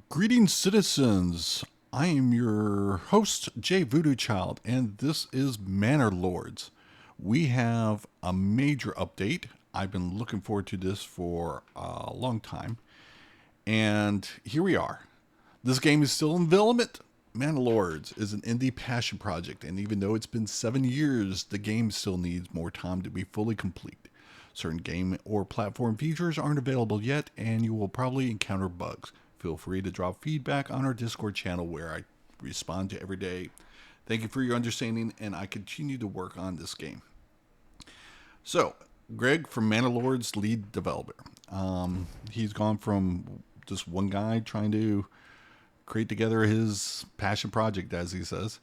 Greetings, citizens. I am your host, Jay Voodoo Child, and this is Manor Lords. We have a major update. I've been looking forward to this for a long time, and here we are. This game is still in development. Manor Lords is an indie passion project, and even though it's been 7 years, the game still needs more time to be fully complete. Certain game or platform features aren't available yet, and you will probably encounter bugs. Feel free to drop feedback on our Discord channel where I respond to every day. Thank you for your understanding, and I continue to work on this game. So, Greg from Manor Lords, lead developer. He's gone from just one guy trying to create together his passion project, as he says,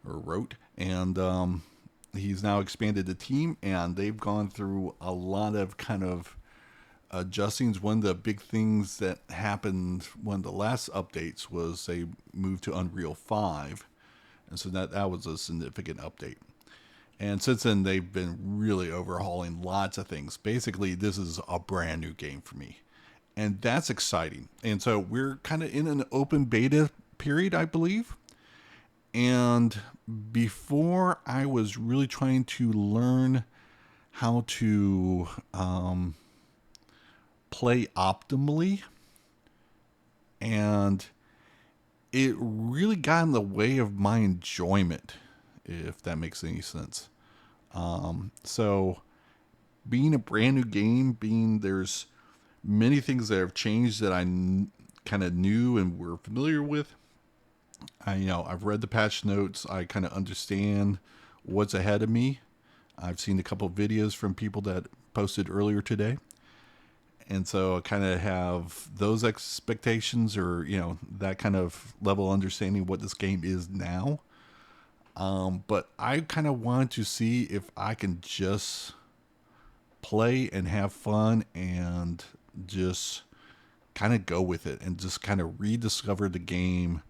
or wrote, and he's now expanded the team, and they've gone through a lot of kind of adjustings. One of the big things that happened one of the last updates was they moved to Unreal 5, and so that was a significant update. And since then, they've been really overhauling lots of things. Basically, this is a brand new game for me, and that's exciting. And so we're kind of in an open beta period, I believe. And before I was really trying to learn how to play optimally, and it really got in the way of my enjoyment, if that makes any sense. So, being a brand new game, being there's many things that have changed that kind of knew and were familiar with. I've read the patch notes. I kind of understand what's ahead of me. I've seen a couple of videos from people that posted earlier today. And so I kind of have those expectations or, that kind of level of understanding what this game is now. But I kind of want to see if I can just play and have fun and just kind of go with it and just kind of rediscover the game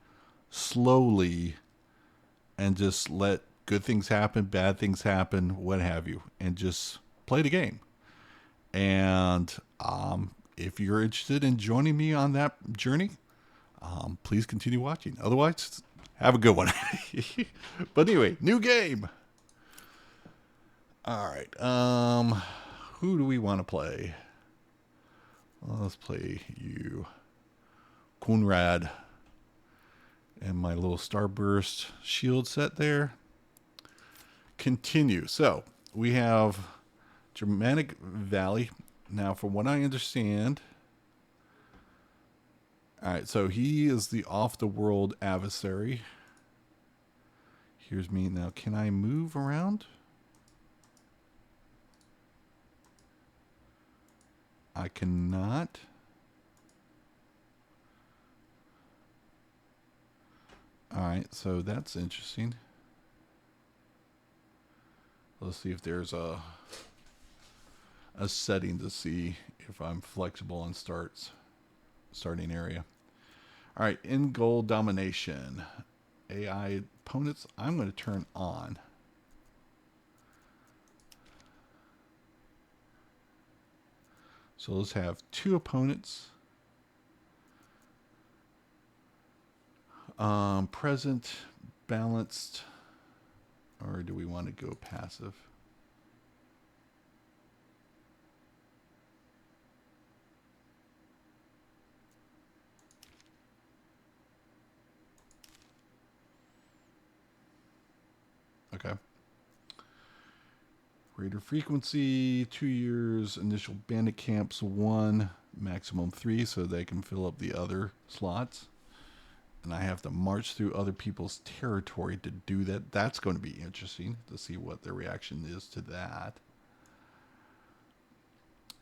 slowly and just let good things happen, bad things happen, what have you, and just play the game. And if you're interested in joining me on that journey, please continue watching. Otherwise, have a good one. But anyway, new game. All right. Who do we want to play? Well, let's play you, Kunrad, and my little Starburst shield set there. Continue. So we have Germanic Valley. Now, from what I understand, all right, so he is the off the world adversary. Here's me now. Can I move around? I cannot. All right, so that's interesting. Let's see if there's a setting to see if I'm flexible on starting area. All right, in goal domination. AI opponents, I'm going to turn on. So let's have two opponents. Present, balanced, or do we want to go passive? Okay. Greater frequency, 2 years. Initial bandit camps, 1. Maximum 3, so they can fill up the other slots. And I have to march through other people's territory to do that. That's going to be interesting to see what their reaction is to that.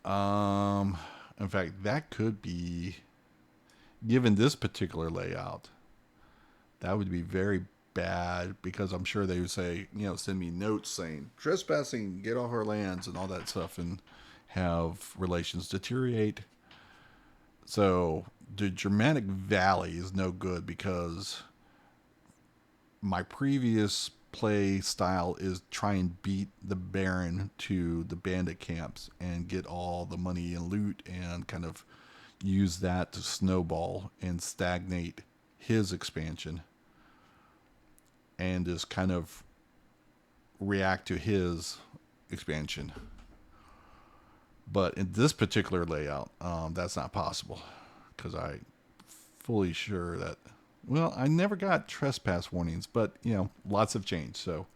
In fact, that could be, given this particular layout, that would be very bad because I'm sure they would say, send me notes saying trespassing, get off our lands, and all that stuff, and have relations deteriorate. So the Germanic Valley is no good because my previous play style is try and beat the Baron to the bandit camps and get all the money and loot and kind of use that to snowball and stagnate his expansion and just kind of react to his expansion. But in this particular layout, that's not possible because I fully sure that, well, I never got trespass warnings, but lots have changed. So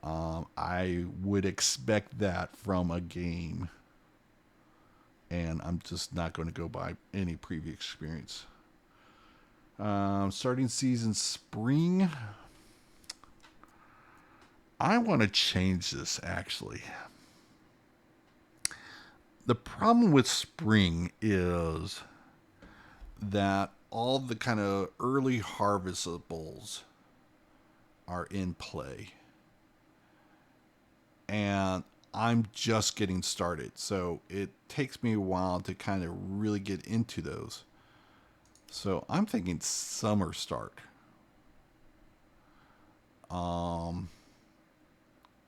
I would expect that from a game, and I'm just not going to go by any previous experience. Starting season spring. I want to change this actually. The problem with spring is that all the kind of early harvestables are in play. And I'm just getting started. So it takes me a while to kind of really get into those. So I'm thinking summer start. And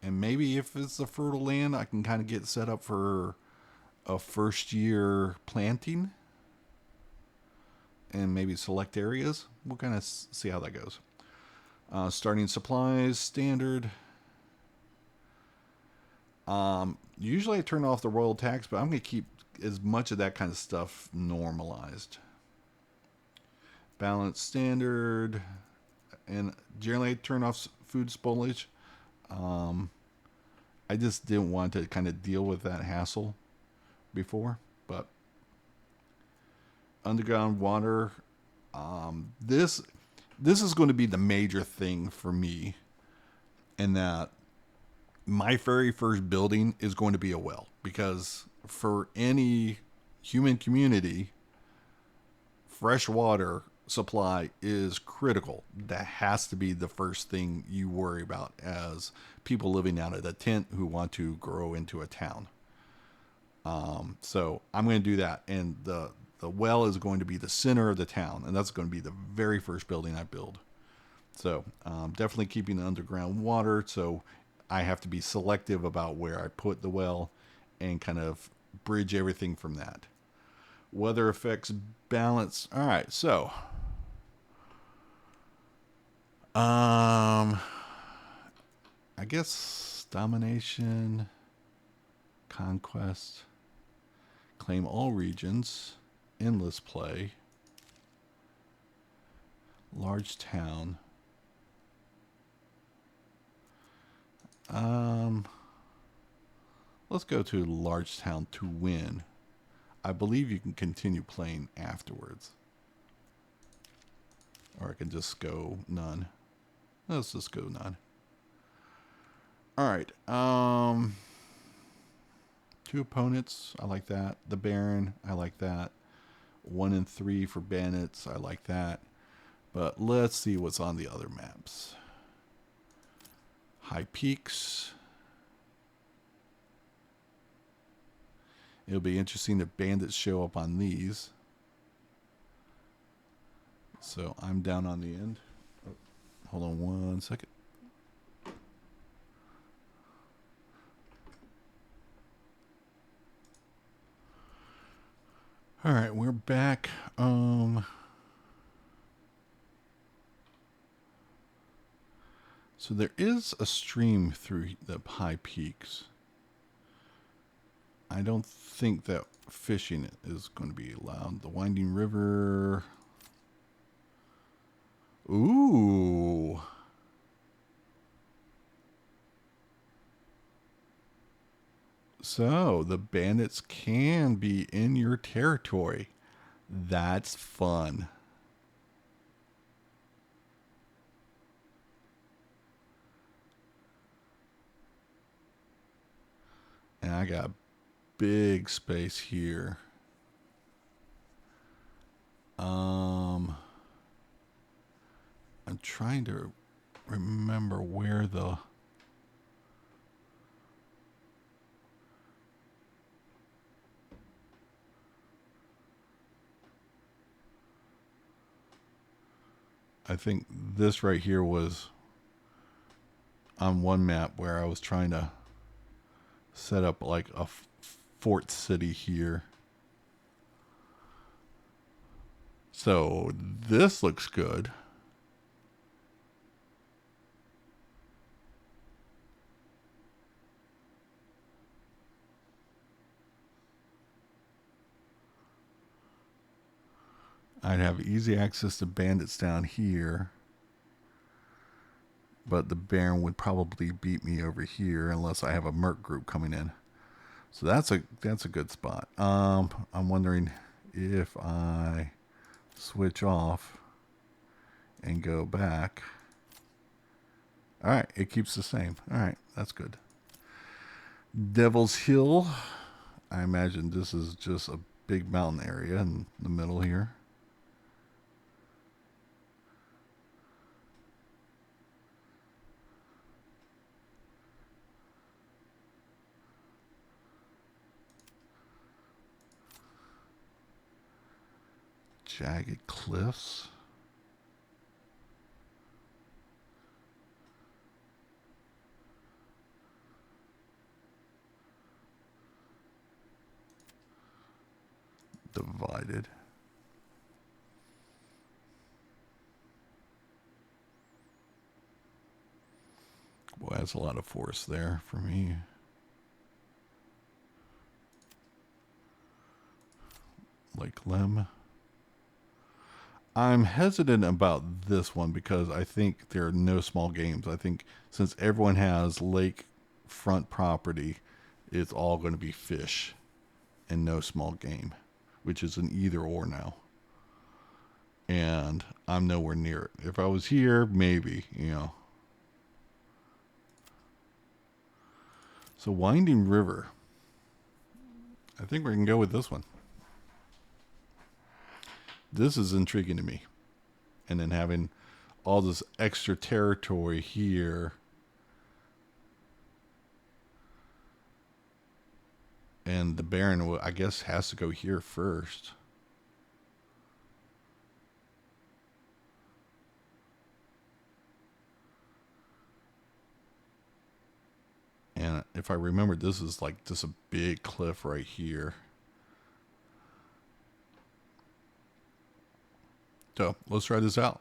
maybe if it's a fertile land, I can kind of get set up for a first year planting and maybe select areas. We'll kind of see how that goes. Starting supplies, standard. Usually I turn off the royal tax, but I'm going to keep as much of that kind of stuff normalized. Balance, standard. And generally I turn off food spoilage. I just didn't want to kind of deal with that hassle before, but underground water, this is going to be the major thing for me, in that my very first building is going to be a well, because for any human community, fresh water supply is critical. That has to be the first thing you worry about as people living out of a tent who want to grow into a town. So I'm going to do that, and the well is going to be the center of the town, and that's going to be the very first building I build. So definitely keeping the underground water. So I have to be selective about where I put the well, and kind of bridge everything from that. Weather effects, balance. All right, so I guess domination, conquest, claim all regions, endless play, large town. Let's go to large town to win. I believe you can continue playing afterwards. Or I can just go none. Let's just go none. Alright. 2 opponents. I like that. The Baron. I like that. 1 and 3 for bandits. I like that. But let's see what's on the other maps. High Peaks. It'll be interesting if bandits show up on these. So I'm down on the end. Oh, hold on 1 second. All right, we're back. So there is a stream through the High Peaks. I don't think that fishing is going to be allowed. The Winding River. Ooh. So the bandits can be in your territory. That's fun. And I got big space here. I'm trying to remember where the I think this right here was on one map where I was trying to set up like a fort city here. So this looks good. I'd have easy access to bandits down here, but the Baron would probably beat me over here unless I have a Merc group coming in. So that's a good spot. I'm wondering if I switch off and go back. All right, it keeps the same. All right, that's good. Devil's Hill. I imagine this is just a big mountain area in the middle here. Jagged cliffs. Divided. Boy, that's a lot of force there for me. Lake Lem. I'm hesitant about this one because I think there are no small games. I think since everyone has lakefront property, it's all going to be fish and no small game, which is an either or now. And I'm nowhere near it. If I was here, maybe, you know. So Winding River. I think we can go with this one. This is intriguing to me. And then having all this extra territory here. And the Baron, I guess, has to go here first. And if I remember, this is like just a big cliff right here. So let's try this out.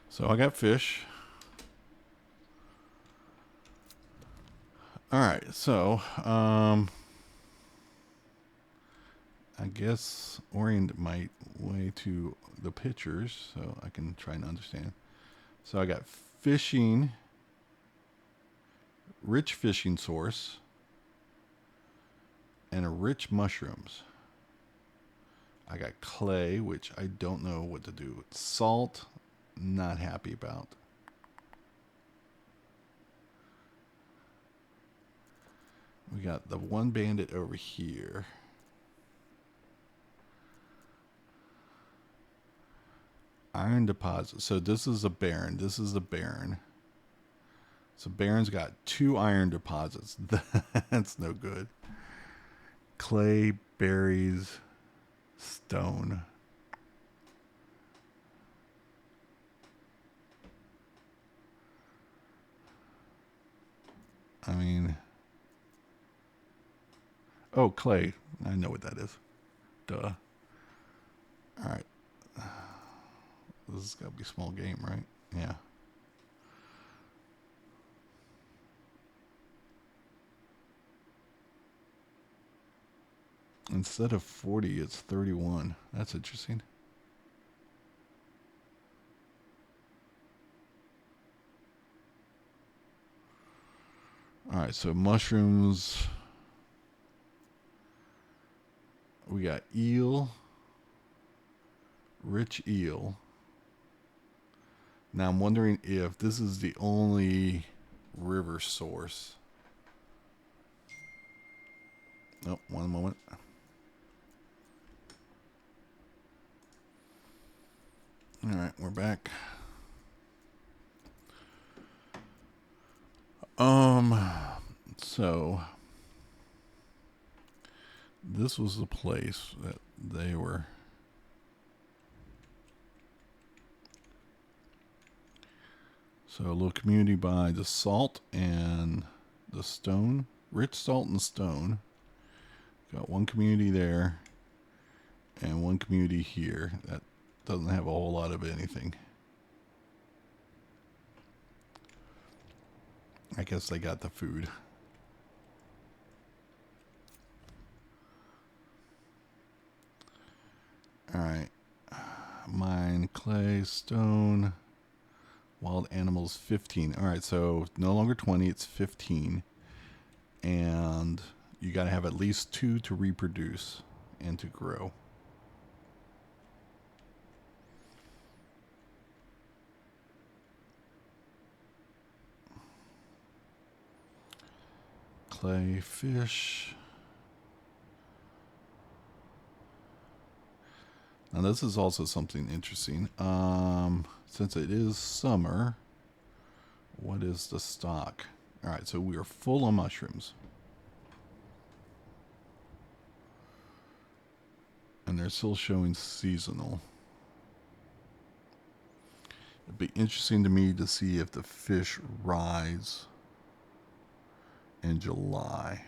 So I got fish. All right, so I guess orient my way to the pictures so I can try and understand. So I got fishing, rich fishing source, and a rich mushrooms. I got clay, which I don't know what to do with. Salt, not happy about. We got the one bandit over here. Iron deposit. So this is a Baron. This is a Baron. So Baron's got 2 iron deposits. That's no good. Clay, berries, stone. I mean, oh, clay. I know what that is. Duh. All right. This has got to be small game, right? Yeah. Instead of 40, it's 31. That's interesting. All right, so mushrooms. We got eel. Rich eel. Now I'm wondering if this is the only river source. Oh, one moment. All right, we're back. Um, so this was the place that they were. So a little community by the salt and the stone, rich salt and stone. Got one community there and one community here that doesn't have a whole lot of anything. I guess they got the food. All right. Mine, clay, stone, wild animals, 15. All right, so no longer 20, it's 15. And you got to have at least 2 to reproduce and to grow. Clay, fish. Now this is also something interesting. Since it is summer, what is the stock? All right, so we are full on mushrooms. And they're still showing seasonal. It'd be interesting to me to see if the fish rise in July.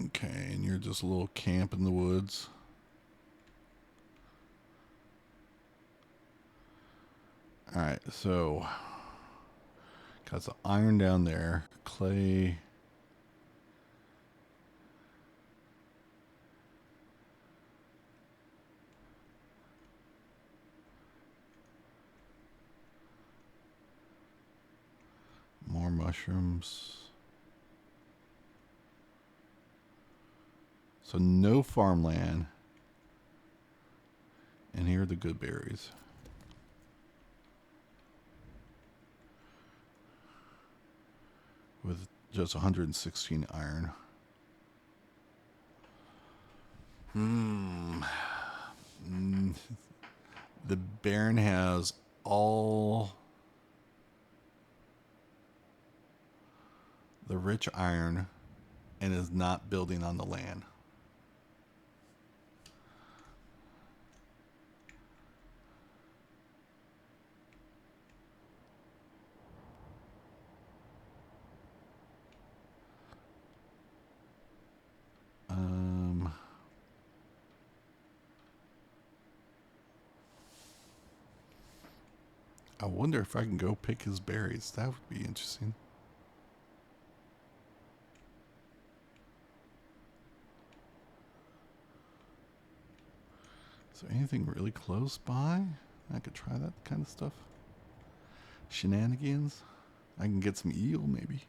Okay, and you're just a little camp in the woods. All right, so got some iron down there, clay. More mushrooms. So no farmland. And here are the good berries. With just 116 iron. The Baron has all the rich iron and is not building on the land. I wonder if I can go pick his berries. That would be interesting. Is there anything really close by? I could try that kind of stuff. Shenanigans. I can get some eel, maybe.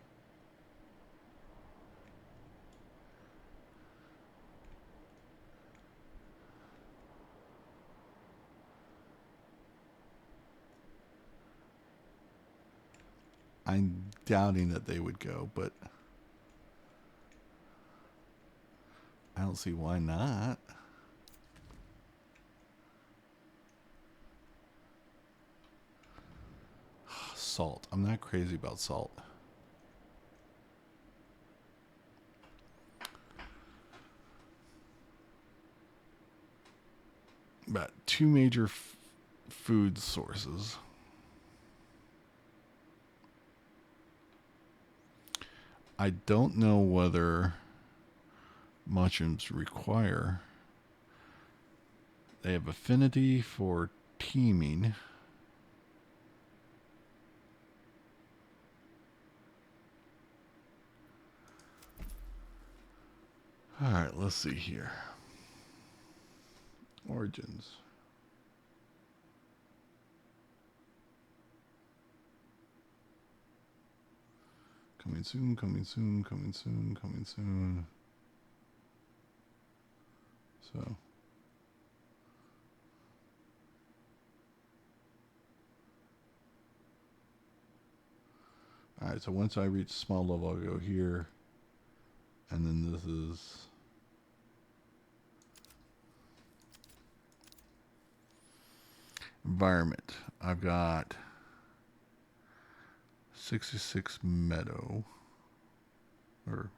I'm doubting that they would go, but I don't see why not. Salt. I'm not crazy about salt. About 2 major food sources. I don't know whether mushrooms require. They have affinity for teaming. All right, let's see here. Origins. Coming soon, coming soon, coming soon, coming soon. So. Alright, so once I reach small level, I'll go here. And then this is environment. I've got 66 meadow or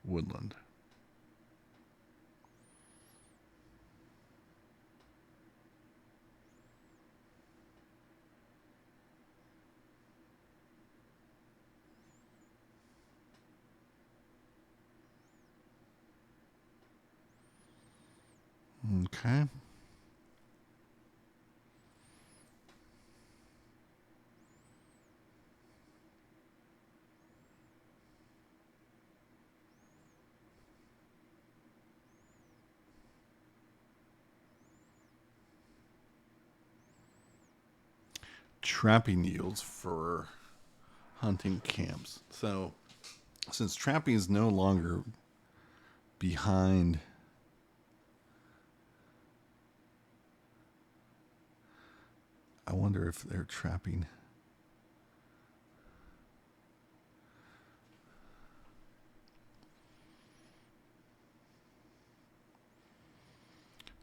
woodland. Okay. Trapping yields for hunting camps. So, since trapping is no longer behind, I wonder if they're trapping.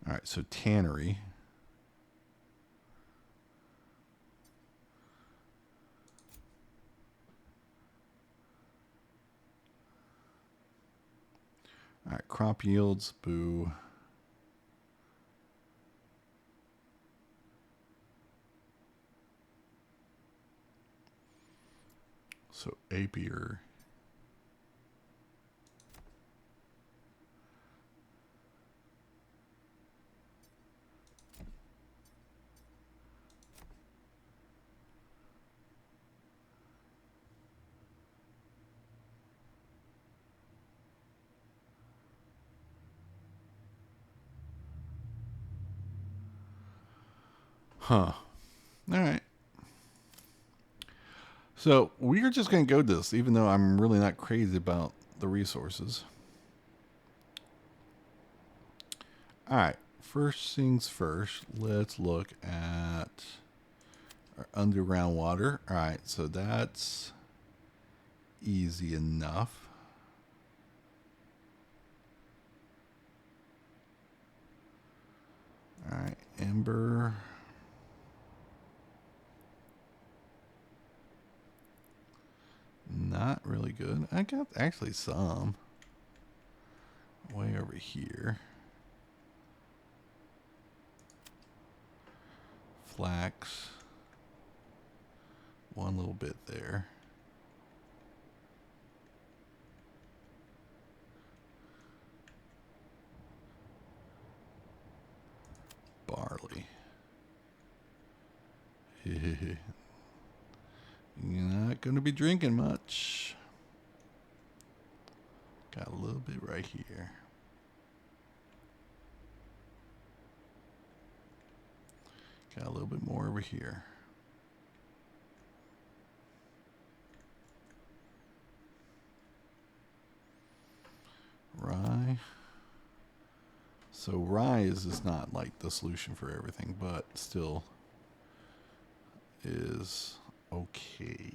All right, so tannery. All right, crop yields, boo. So apiary. Huh. All right. So we're just going to go this, even though I'm really not crazy about the resources. All right. First things first, let's look at our underground water. All right. So that's easy enough. All right. Ember. Not really good. I got actually some way over here. Flax. One little bit there. Barley. You're not going to be drinking much. Got a little bit right here. Got a little bit more over here. Rye. So rye is just not like the solution for everything, but still is okay.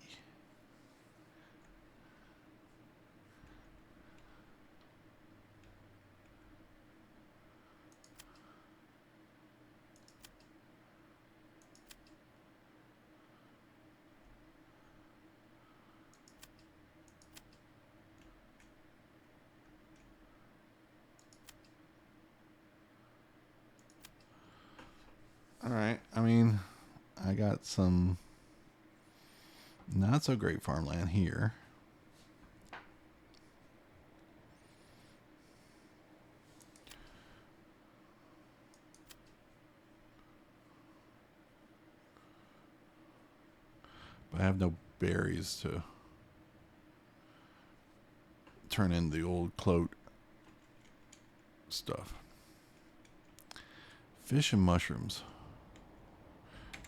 All right. I mean, I got some not so great farmland here. But I have no berries to turn in the old cloat stuff. Fish and mushrooms.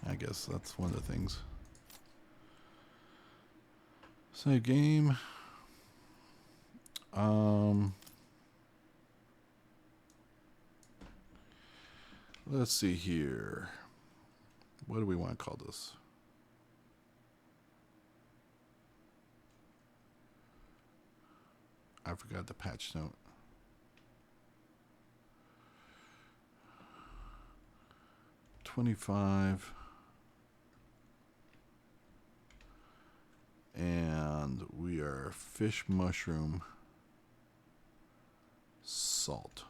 I guess that's one of the things. Save game. Let's see here. What do we want to call this? I forgot the patch note. $25. And we are fish, mushroom, salt.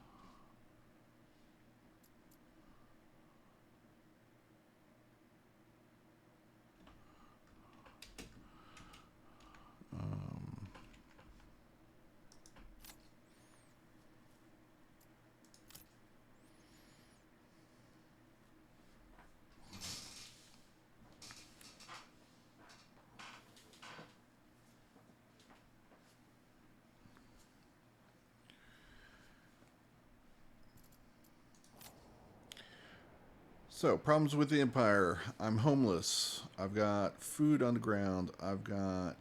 So, problems with the Empire. I'm homeless. I've got food on the ground. I've got.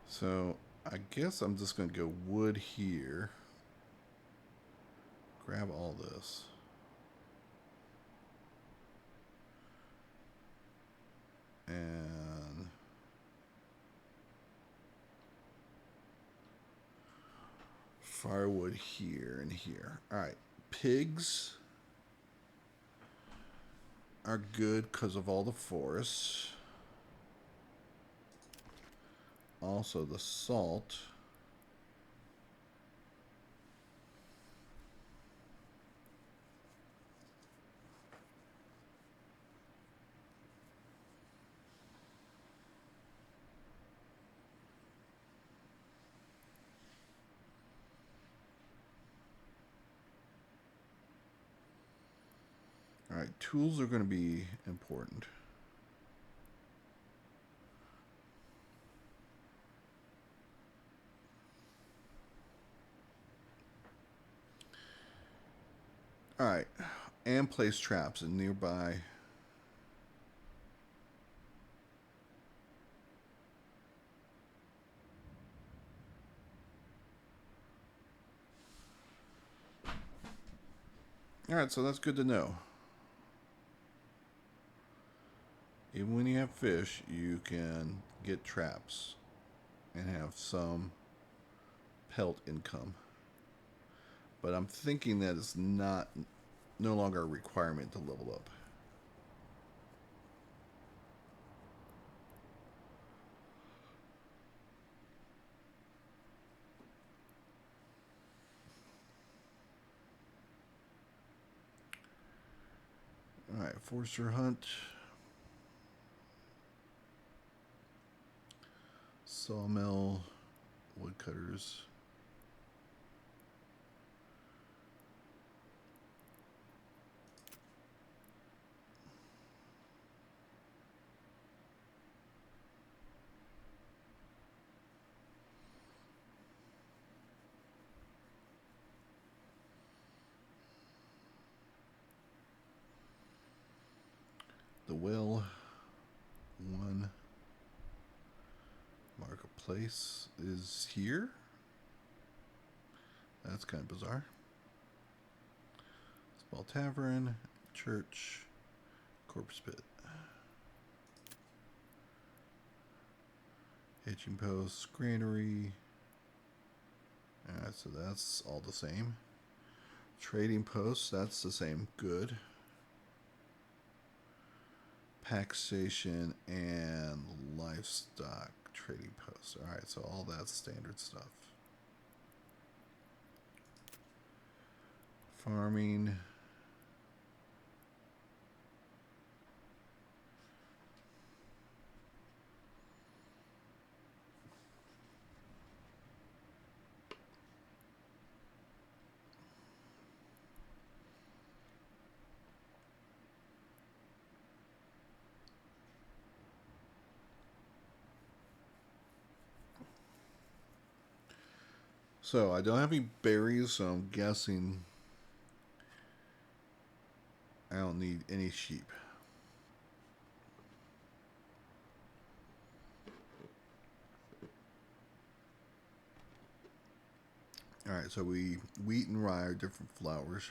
So, I guess I'm just going to go wood here. Grab all this. And firewood here and here. All right. Pigs are good because of all the forests. Also, the salt. All right, tools are going to be important. All right, and place traps in nearby. All right, so that's good to know. Even when you have fish, you can get traps and have some pelt income. But I'm thinking that it's no longer a requirement to level up. All right, forester hunt. Sawmill, woodcutters. The well, one. Marketplace is here. That's kind of bizarre. Small tavern, church, corpse pit. Hitching post, granary. Alright, so that's all the same. Trading post, that's the same. Good. Pack station and livestock trading post. Alright, so all that's standard stuff. Farming. So I don't have any berries, so I'm guessing I don't need any sheep. All right, so wheat and rye are different flours.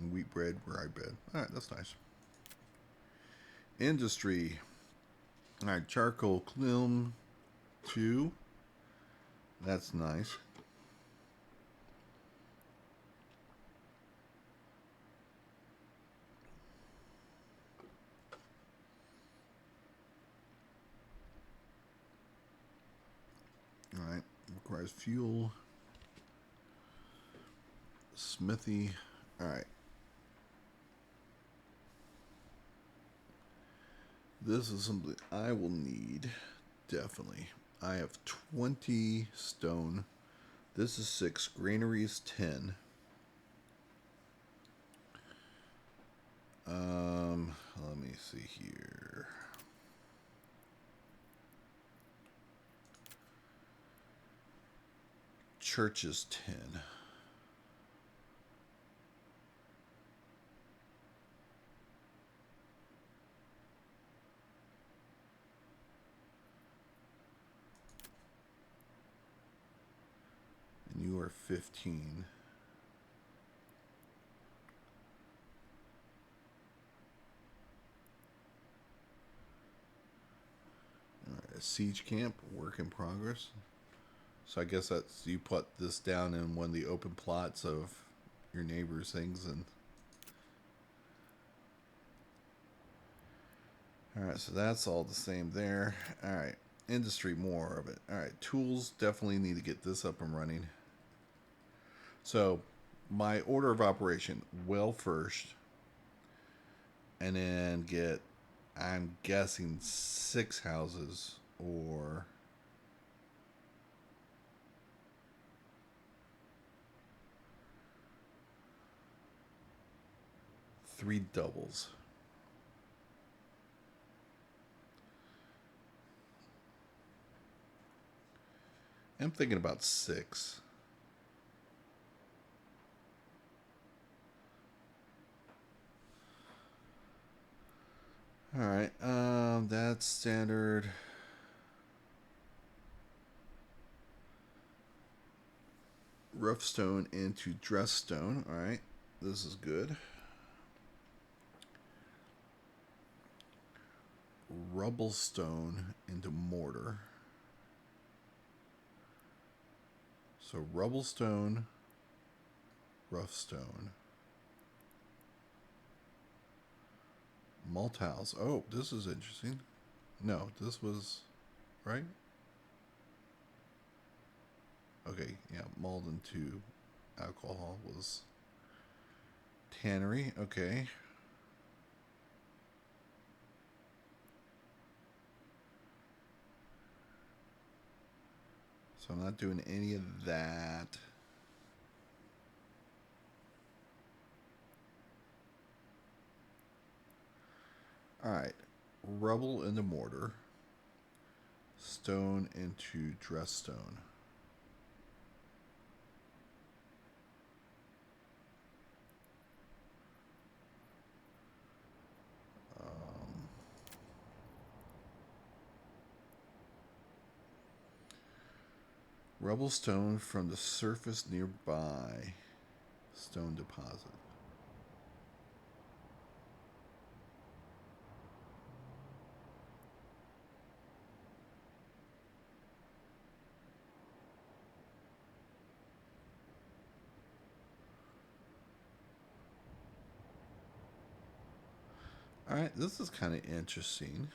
And wheat bread, rye bread. All right, that's nice. Industry. All right, charcoal kiln 2. That's nice. All right, requires fuel. Smithy. All right. This is something I will need, definitely. I have 20 stone. This is 6. Granary is 10. Let me see here. Church is 10. And you are 15. All right, a siege camp, work in progress. So I guess that's, you put this down in one of the open plots of your neighbor's things. And all right, so that's all the same there. All right, industry, more of it. All right, tools, definitely need to get this up and running. So my order of operation, well first, and then get, I'm guessing, 6 houses or 3 doubles. I'm thinking about 6. All right, that's standard. Rough stone into dress stone. All right, this is good. Rubble stone into mortar. So rubble stone, rough stone. Malt house. Oh, this is interesting. No, this was right. Okay, yeah, malt into alcohol was tannery. Okay. So I'm not doing any of that. All right, rubble into mortar, stone into dress stone. Rubble stone from the surface nearby. Stone deposit. All right, this is kind of interesting.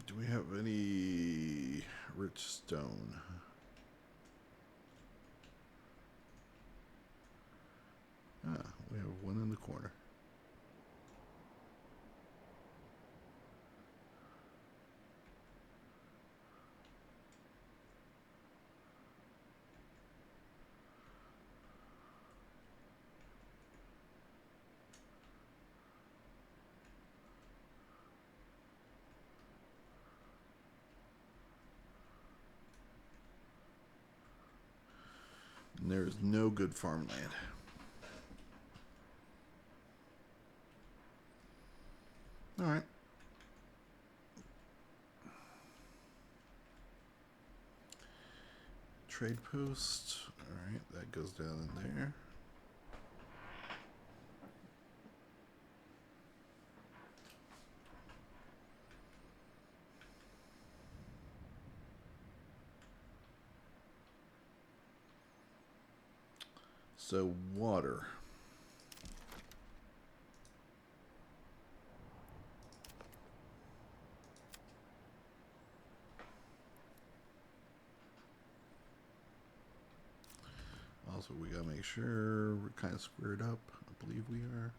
Do we have any rich stone? Ah, we have one in the corner. and there is no good farmland. All right. Trade post. All right, that goes down in there. So water. Also, we gotta make sure we're kind of squared up. I believe we are.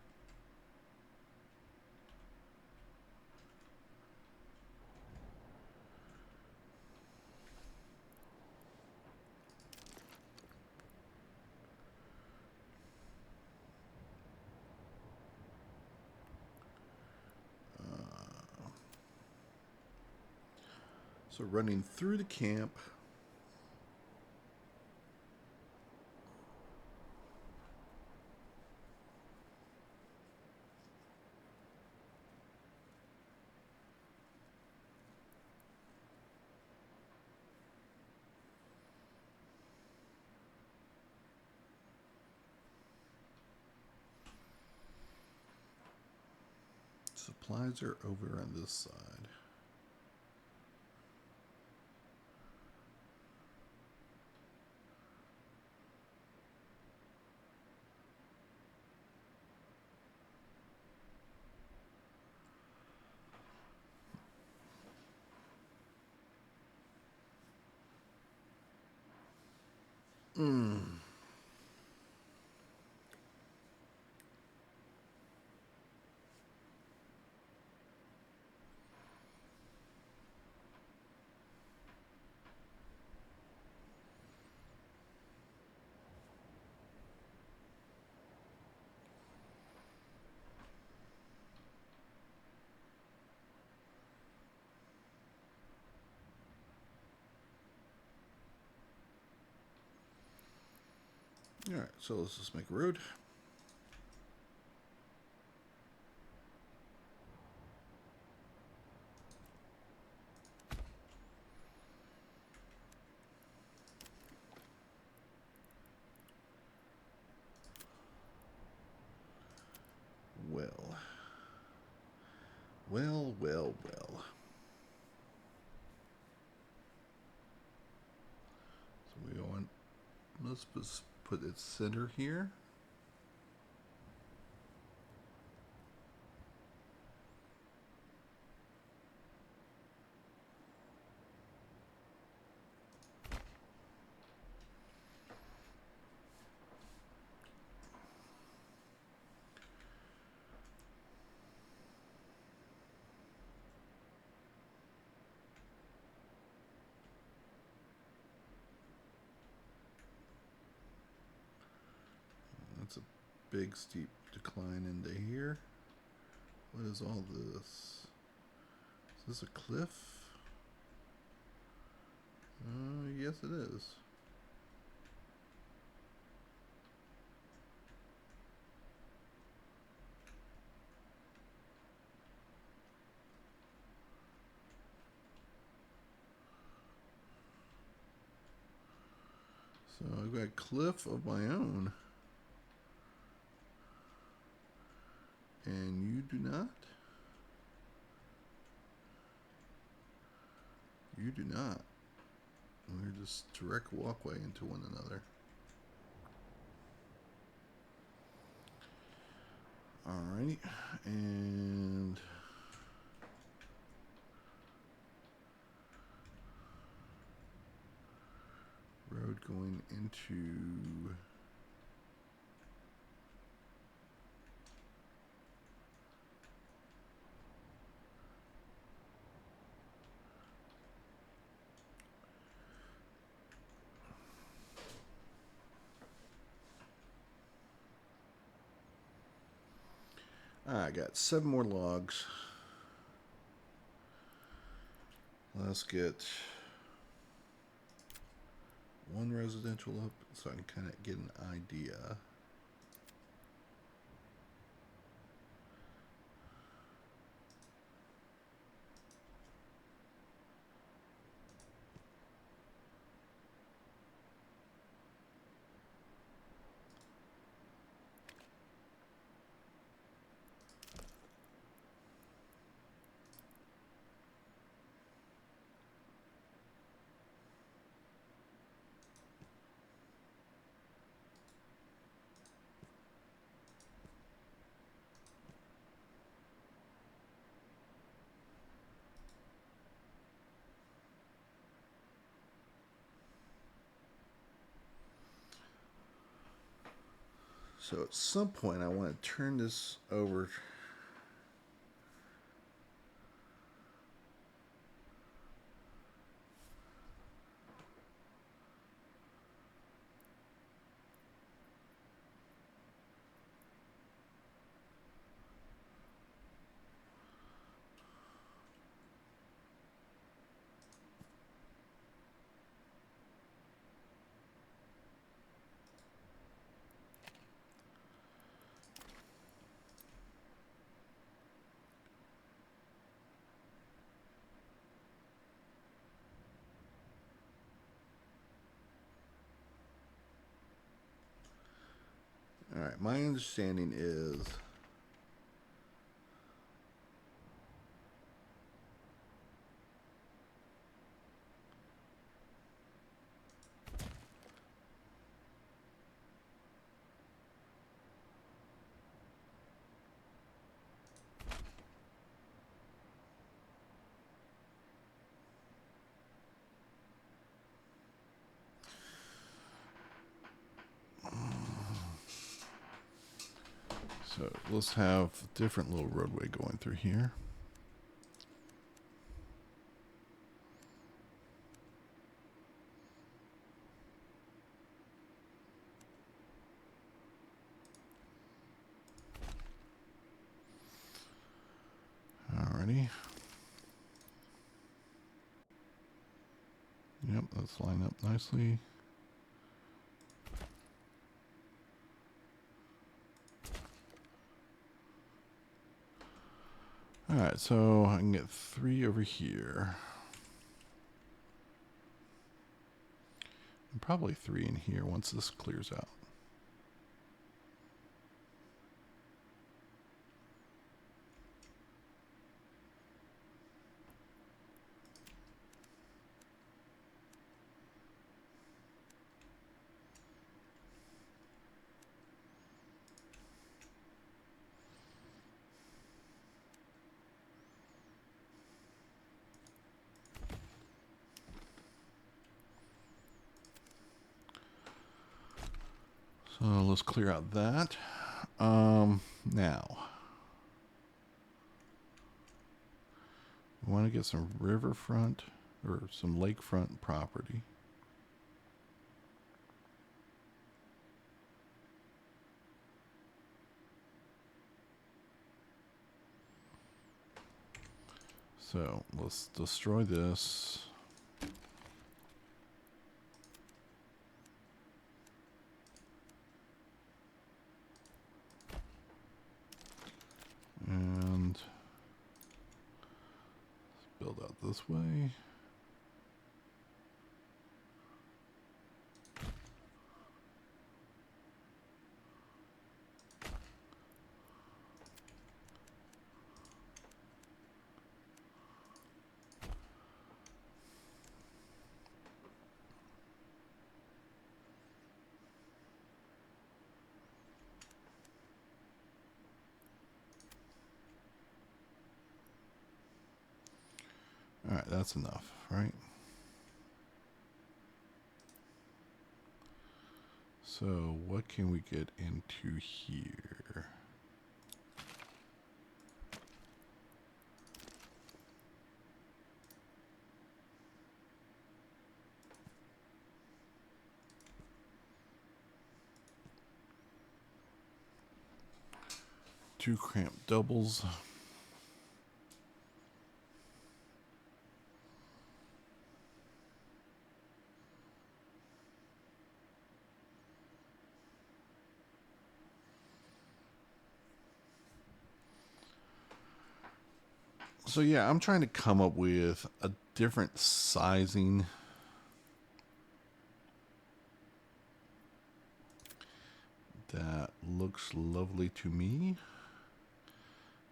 So running through the camp. Supplies are over on this side. All right, so let's just make a road. Well. Well, well, well. So we want, let's just put it center here. That's a big steep decline into here. What is all this? Is this a cliff? Yes it is. So I've got a cliff of my own. And you do not? You do not. We're just direct walkway into one another. Alrighty. And road going into I got 7 more logs. Let's get one residential up so I can kind of get an idea. So at some point I want to turn this over. All right, my understanding is so let's have a different little roadway going through here. Alrighty. Yep, that's lined up nicely. Alright, so I can get 3 over here. And probably 3 in here once this clears out. So let's clear out that. Now, we want to get some riverfront or some lakefront property. So let's destroy this. And let's build out this way. All right, that's enough, right? So what can we get into here? Two cramped doubles. So yeah, I'm trying to come up with a different sizing. That looks lovely to me.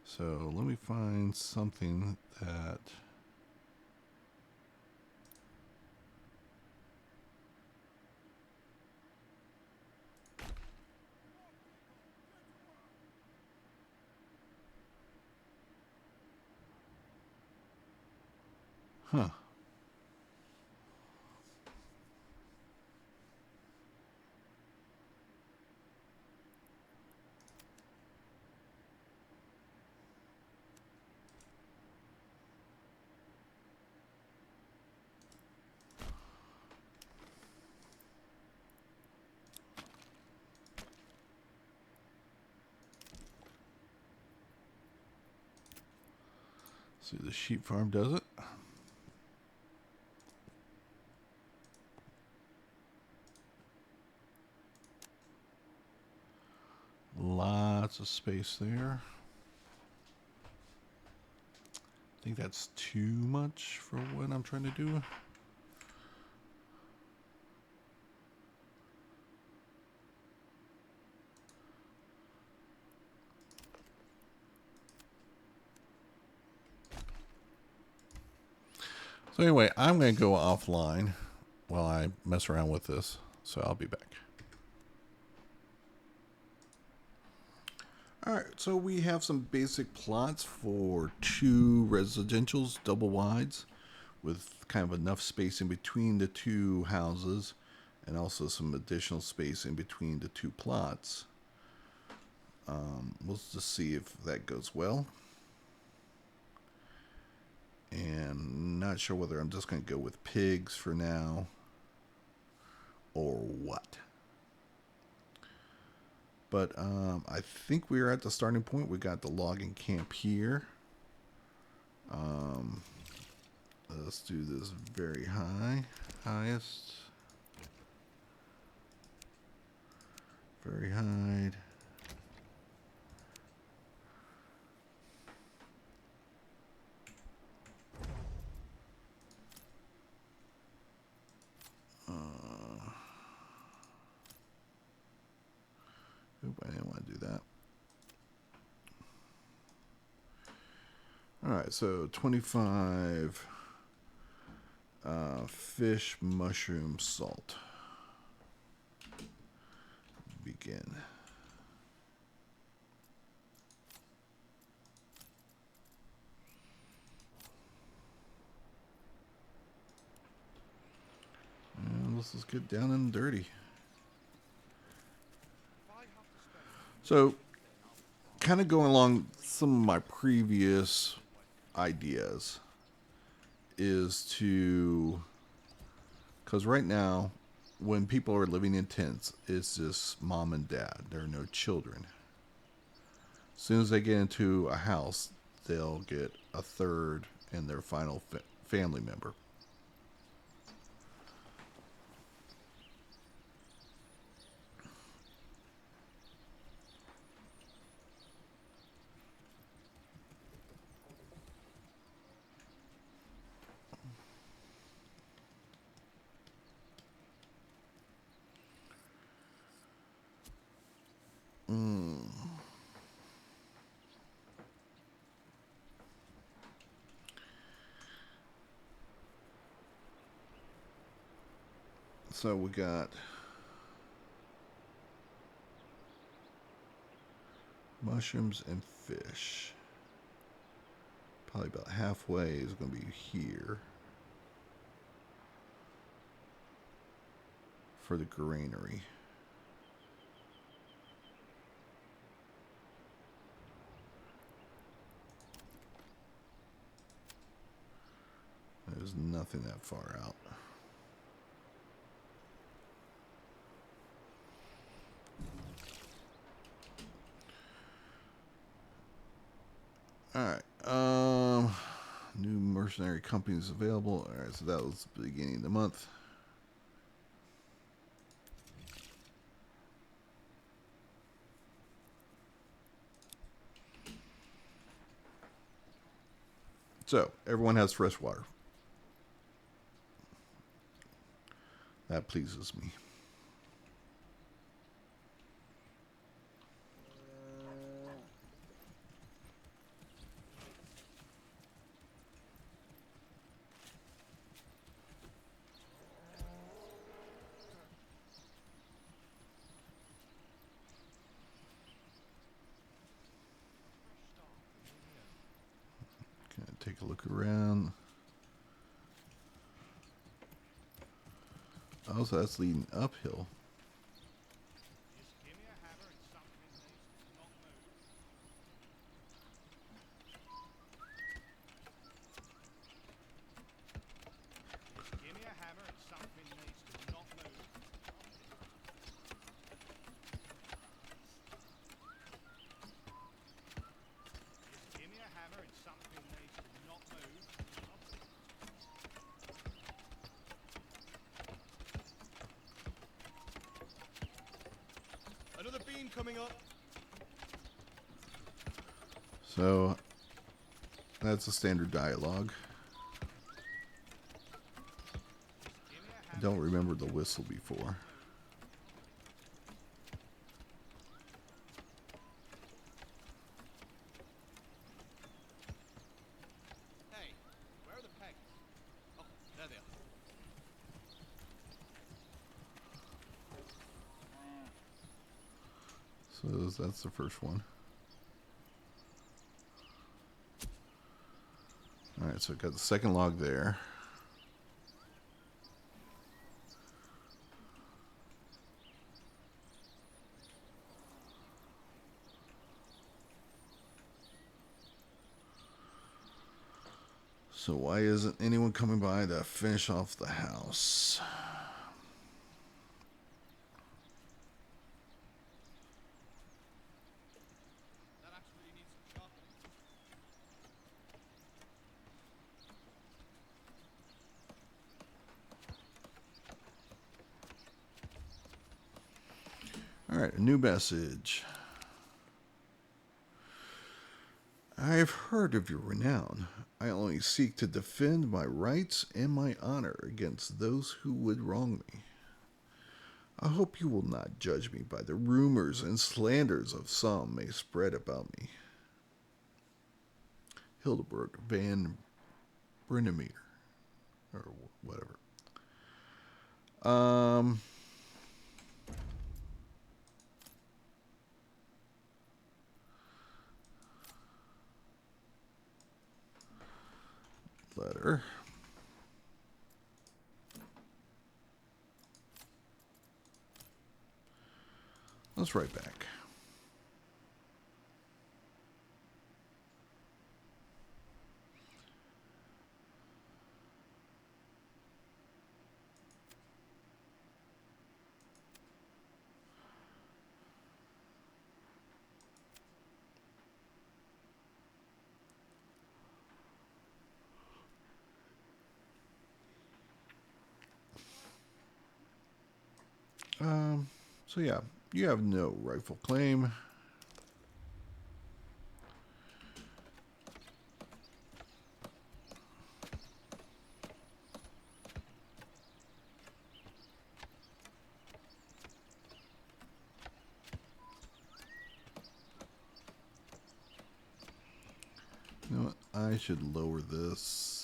So let me find something that... Huh. See, the sheep farm does it. Lots of space there. I think that's too much for what I'm trying to do. So anyway, I'm going to go offline while I mess around with this. So I'll be back. All right, so we have some basic plots for 2 residentials, double wides, with kind of enough space in between the 2 houses, and also some additional space in between the 2 plots. We'll just see if that goes well. And not sure whether I'm just going to go with pigs for now or what. But I think we're at the starting point. We got the logging camp here. Let's do this very high. Highest. Very high. Oop, I didn't want to do that. Alright, so 25 fish, mushroom, salt. Begin. And let's just get down and dirty. So, kind of going along some of my previous ideas is to, because right now when people are living in tents, it's just mom and dad. There are no children. As soon as they get into a house, they'll get a third and their final family member. So we got mushrooms and fish. Probably about halfway is going to be here for the granary. There's nothing that far out. Alright. New mercenary companies available. Alright, so that was the beginning of the month. So everyone has fresh water. That pleases me. Gonna take a look around. Oh, so that's leading uphill. Another bean coming up. So that's a standard dialogue. I don't remember the whistle before. Hey, where are the pegs? Oh, there they are. So that's the first one. All right, so I've got the second log there. So why isn't anyone coming by to finish off the house? That axe really needs some sharpening. All right, a new message. I have heard of your renown. I only seek to defend my rights and my honor against those who would wrong me. I hope you will not judge me by the rumors and slanders of some may spread about me. Hildebrand van Brennemeer, or whatever. Um, Letter. Let's write back. So yeah, you have no rightful claim. You know what? I should lower this.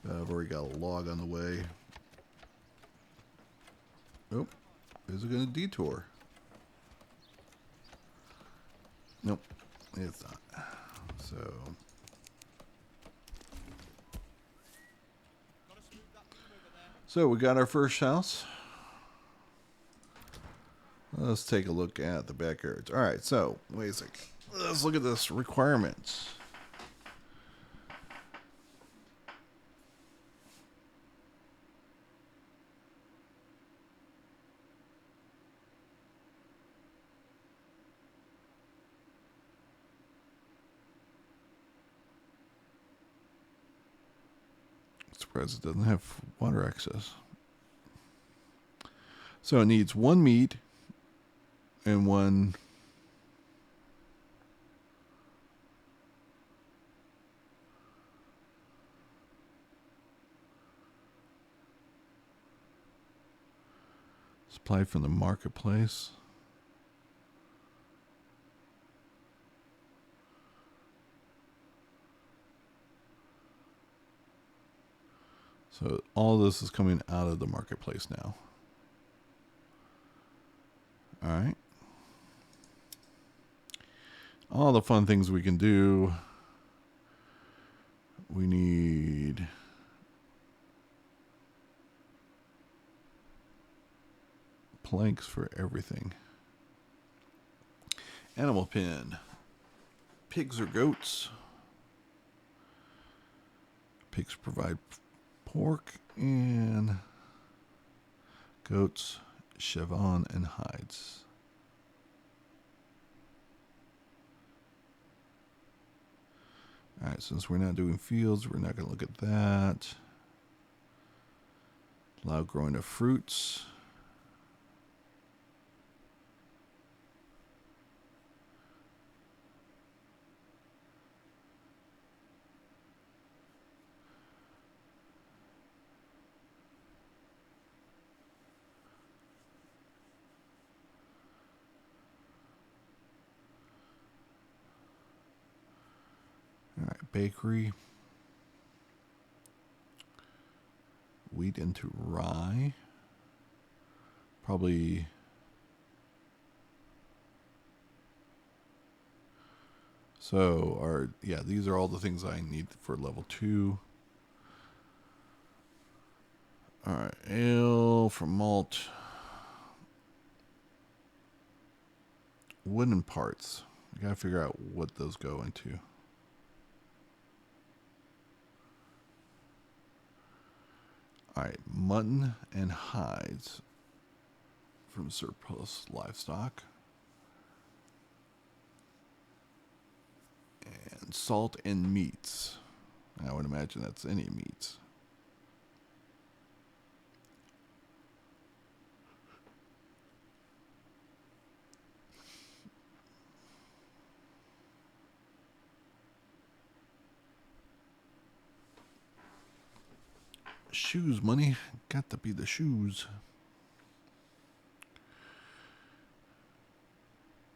I've already got a log on the way. Nope. Is it going to detour? Nope. It's not. So we got our first house. Let's take a look at the backyards. All right, so wait a second. Let's look at this requirements. Surprised it doesn't have water access. So it needs 1 mead, And one supplied from the marketplace. So all this is coming out of the marketplace now. All right. All the fun things we can do. We need planks for everything. Animal pen. Pigs or goats. Pigs provide pork, and goats chevron and hides. All right, since we're not doing fields, we're not going to look at that. Allow growing of fruits. All right, bakery. Wheat into rye. Probably. So, these are all the things I need for level 2. All right, ale from malt. Wooden parts. I gotta figure out what those go into. All right, mutton and hides from surplus livestock. And salt and meats. I would imagine that's any meats. Shoes money. Got to be the shoes.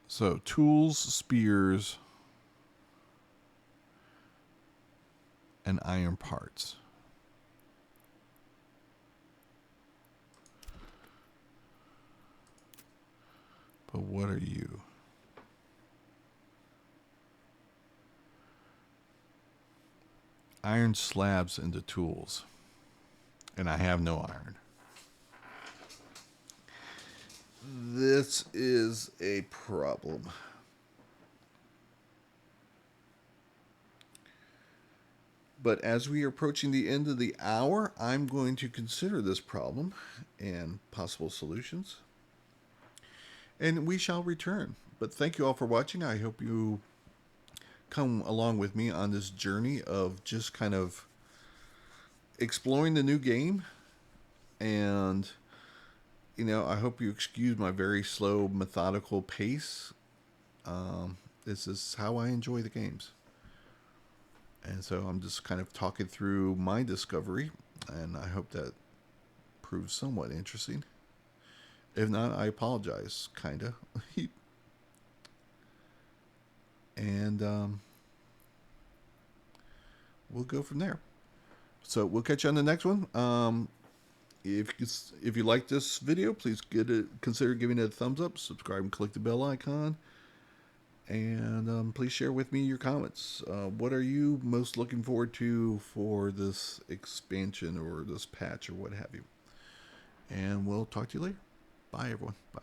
So, tools, spears, and iron parts. But what are you? Iron slabs into tools. And I have no iron. This is a problem. But as we are approaching the end of the hour, I'm going to consider this problem and possible solutions. And we shall return. But thank you all for watching. I hope you come along with me on this journey of just kind of exploring the new game. And, I hope you excuse my very slow, methodical pace. This is how I enjoy the games. And so I'm just kind of talking through my discovery, and I hope that proves somewhat interesting. If not, I apologize, kind of. And we'll go from there. So we'll catch you on the next one. If you like this video, please consider giving it a thumbs up, subscribe, and click the bell icon. And please share with me your comments. What are you most looking forward to for this expansion or this patch or what have you? And we'll talk to you later. Bye, everyone. Bye.